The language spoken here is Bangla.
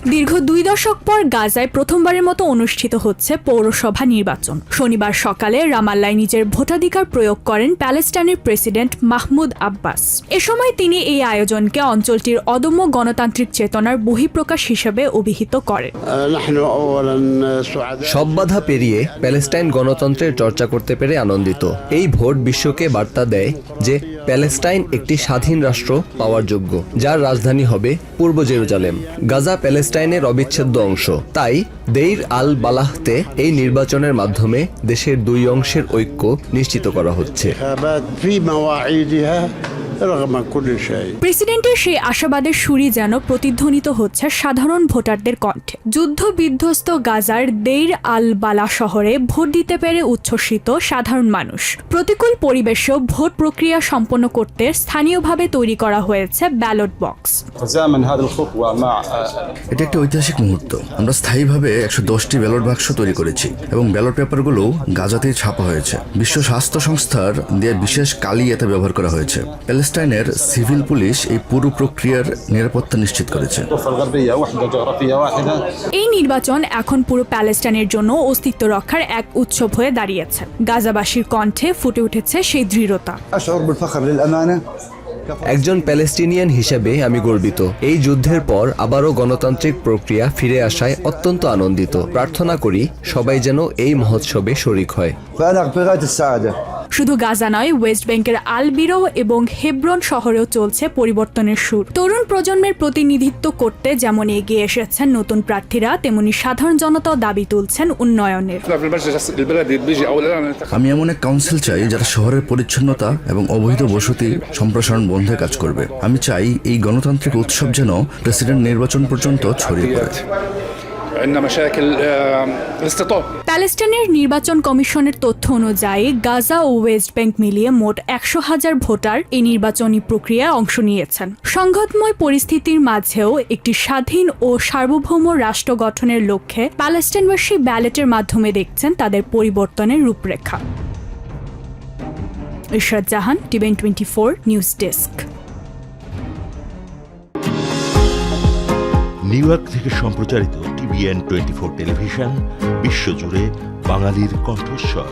দীর্ঘ 2 দশক পর গাজায় প্রথমবারের মতো অনুষ্ঠিত হচ্ছে পৌরসভা নির্বাচন। শনিবার সকালে রামাল্লায় নিজের ভোটাধিকার প্রয়োগ করেন প্যালেস্টাইনের প্রেসিডেন্ট মাহমুদ আব্বাস। এ সময় তিনি এই আয়োজনকে অঞ্চলটির অদম্য গণতান্ত্রিক চেতনার বহিঃপ্রকাশ হিসেবে অভিহিত করেন। সব বাধা পেরিয়ে প্যালেস্টাইন গণতন্ত্রের চর্চা করতে পেরে আনন্দিত। এই ভোট বিশ্বকে বার্তা দেয় যে প্যালেস্টাইন একটি স্বাধীন রাষ্ট্র পাওয়ার যোগ্য, যার রাজধানী হবে পূর্ব জেরুজালেম। গাজা প্যালেস্টাইনের অবিচ্ছেদ্য অংশ। তাই দেইর আল বালাহতে এই নির্বাচনের মাধ্যমে দেশের দুই অংশের ঐক্য নিশ্চিত করা হচ্ছে। প্রেসিডেন্টের সেই আশাবাদের সুরই যেন প্রতিধ্বনিত হচ্ছে সাধারণ ভোটারদের কণ্ঠে। যুদ্ধ বিধ্বস্ত গাজার দেইর আল বালা শহরে ভোট দিতে পেরে উচ্ছ্বসিত সাধারণ মানুষ। প্রতিকূল পরিবেশেও ভোট প্রক্রিয়া সম্পন্ন করতে স্থানীয়ভাবে তৈরি করা হয়েছে ব্যালট বক্স। এটা একটা ঐতিহাসিক মুহূর্ত। আমরা স্থায়ীভাবে 110টি ব্যালট বাক্স তৈরি করেছি এবং ব্যালট পেপারগুলো গাজাতেই ছাপা হয়েছে। বিশ্ব স্বাস্থ্য সংস্থার দেয়া বিশেষ কালি এতে ব্যবহার করা হয়েছে। প্যালেস্টাইনের সিভিল পুলিশ এই পুরো প্রক্রিয়ার নিরাপত্তা নিশ্চিত করেছে। এই নির্বাচন এখন পুরো প্যালেস্টাইনের জন্য অস্তিত্ব রক্ষার এক উৎসব হয়ে দাঁড়িয়েছে। গাজাবাসীর কণ্ঠে ফুটে উঠেছে সেই দৃঢ়তা। একজন প্যালেস্টিনিয়ান হিসেবে আমি গর্বিত। এই যুদ্ধের পর আবারও গণতান্ত্রিক প্রক্রিয়া ফিরে আসায় অত্যন্ত আনন্দিত। প্রার্থনা করি সবাই যেন এই মহোৎসবে শরিক হয়। শুধু গাজা নয়, ওয়েস্ট ব্যাংকের আল বিরো এবং হেব্রন শহরেও চলছে পরিবর্তনের সুর। তরুণ প্রজন্মের প্রতিনিধিত্ব করতে যেমন এগিয়ে এসেছেন নতুন প্রার্থীরা, তেমনি সাধারণ জনতাও দাবি তুলছেন উন্নয়নের। আমি এমন এক কাউন্সিল চাই যারা শহরের পরিচ্ছন্নতা এবং অবৈধ বসতি সম্প্রসারণ বন্ধে কাজ করবে। আমি চাই এই গণতান্ত্রিক উৎসব যেন প্রেসিডেন্ট নির্বাচন পর্যন্ত ছড়িয়ে পড়ে। প্যালেস্টাইনের নির্বাচন কমিশনের তথ্য অনুযায়ী গাজা ও ওয়েস্ট ব্যাংক মিলিয়ে মোট 100,000 ভোটার এই নির্বাচনী প্রক্রিয়ায় অংশ নিয়েছেন। সংঘাতময় পরিস্থিতির মাঝেও একটি স্বাধীন ও সার্বভৌম রাষ্ট্র গঠনের লক্ষ্যে প্যালেস্টাইনবাসী ব্যালটের মাধ্যমে দেখছেন তাদের পরিবর্তনের রূপরেখা। Ishrat Jahan, TVN 24 news desk. New York থেকে সম্প্রচারিত টিভিএন 24 টেলিভিশন বিশ্বজুড়ে বাঙালির কণ্ঠস্বর।